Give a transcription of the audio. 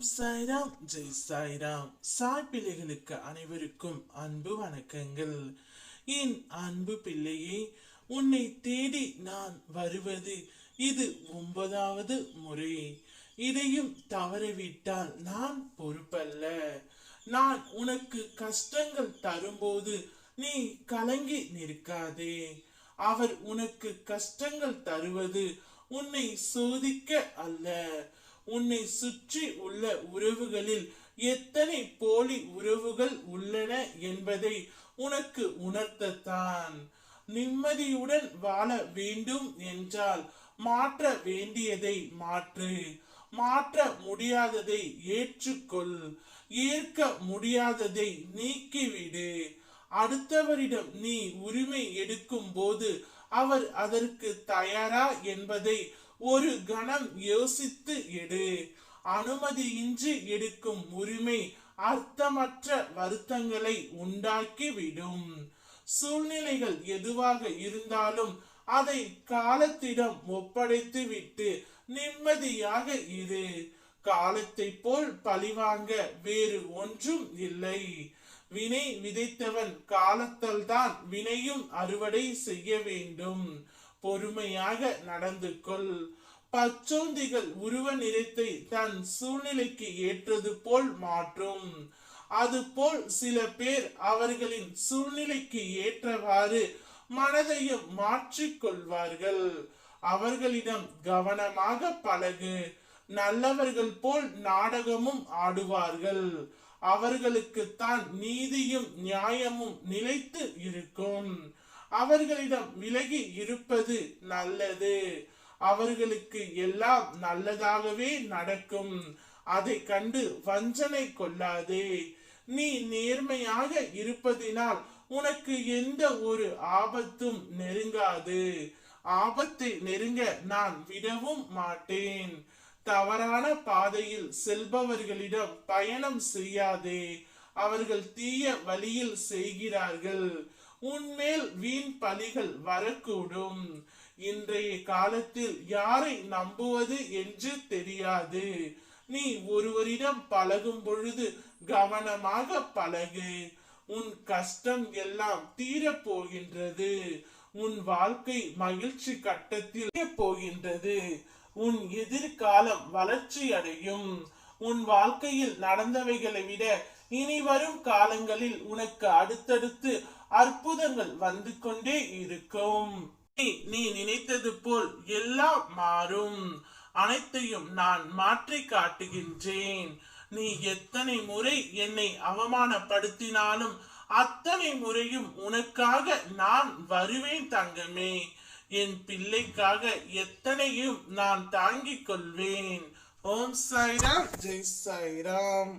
சாய்ராம் ஜெய் சாய்ராம். சாய் பிள்ளைகளுக்கு அனைவருக்கும் அன்பு வணக்கங்கள். என் அன்பு பிள்ளையே, உன்னை தேடி நான் வருவது இது 9வது முறை. இதையும் தவறவிட்டால் நான் பொறுப்பல்ல. நான் உனக்கு கஷ்டங்கள் தரும்போது நீ கலங்கி நிற்காதே. அவர் உனக்கு கஷ்டங்கள் தருவது உன்னை சோதிக்க அல்ல. உன்னை சுற்றி உள்ள உறவுகளில் எத்தனை போலி உறவுகள் உள்ளன என்பதை உனக்கு உணர்த்தத்தான். நிம்மதியுடன் வாழ வேண்டும் என்றால் மாற்ற வேண்டியதை மாற்று. மாற்ற முடியாததை ஏற்றுக்கொள். ஏற்க முடியாததை நீக்கிவிடு. அடுத்தவரிடம் நீ உரிமை எடுக்கும் போது அவர் அதற்கு தயாரா என்பதை ஒரு கணம் யோசித்து எடு. அனுமதியின்றி எடுக்கும் உரிமை அர்த்தமற்ற வருத்தங்களை உண்டாக்கிவிடும். சூழ்நிலைகள் எதுவாக இருந்தாலும் அதை காலத்திடம் ஒப்படைத்து விட்டு நிம்மதியாக இரு. காலத்தை போல் பழிவாங்க வேறு ஒன்றும் இல்லை. வினை விதைத்தவன் காலத்தால் தான் வினையும் அறுவடை செய்ய வேண்டும். பொறுமையாக நடந்து கொள். பச்சோந்திகள் உருவ நிறத்தை தன் சூழ்நிலைக்கு ஏற்றது போல் மாற்றும். அதுபோல் சில பேர் அவர்களின் சூழ்நிலைக்கு ஏற்றவாறு மனதையும் மாற்றிக் கொள்வார்கள். அவர்களிடம் கவனமாக பழகு. நல்லவர்கள் போல் நாடகமும் ஆடுவார்கள். அவர்களுக்கு தான் நீதியும் நியாயமும் நிலைத்து இருக்கும். அவர்களிடம் விலகி இருப்பது நல்லது. அவர்களுக்கு எல்லாம் நல்லதாகவே நடக்கும். அதை கண்டு வஞ்சனை கொள்ளாதே. நீ நேர்மையாக இருப்பதினால் உனக்கு எந்த ஒரு ஆபத்தும் நெருங்காது. ஆபத்தை நெருங்க நான் விடவும் மாட்டேன். தவறான பாதையில் செல்பவர்களிடம் பயணம் செய்யாதே. அவர்கள் தீய வழியில் செய்கிறார்கள். உன்மேல் வீண் பழிகள் வரக்கூடும். இன்றைய காலத்தில் யாரை நம்புவது என்று தெரியாது. நீ ஒருவரிடம் பழகும் பொழுது கவனமாக பழகு. உன் கஷ்டம் எல்லாம் தீரப் போகின்றது. உன் வாழ்க்கை மகிழ்ச்சி கட்டத்தில் போகின்றது. உன் எதிர்காலம் வளர்ச்சி அடையும். உன் வாழ்க்கையில் நடந்தவைகளை விட இனி வரும் காலங்களில் உனக்கு அடுத்தடுத்து அற்புதங்கள் வந்து கொண்டே இருக்கும். நீ நினைத்தது போல் எல்லாம் மாறும். அனைத்தையும் நான் மாற்றி காட்டுகின்றேன். நீ எத்தனை முறை என்னை அவமானப்படுத்தினாலும் அத்தனை முறையும் உனக்காக நான் வருவேன் தங்கமே. என் பிள்ளைக்காக எத்தனையும் நான் தாங்கிக் கொள்வேன். ஓம் சாய்ராம் ஜெய் சாய்ராம்.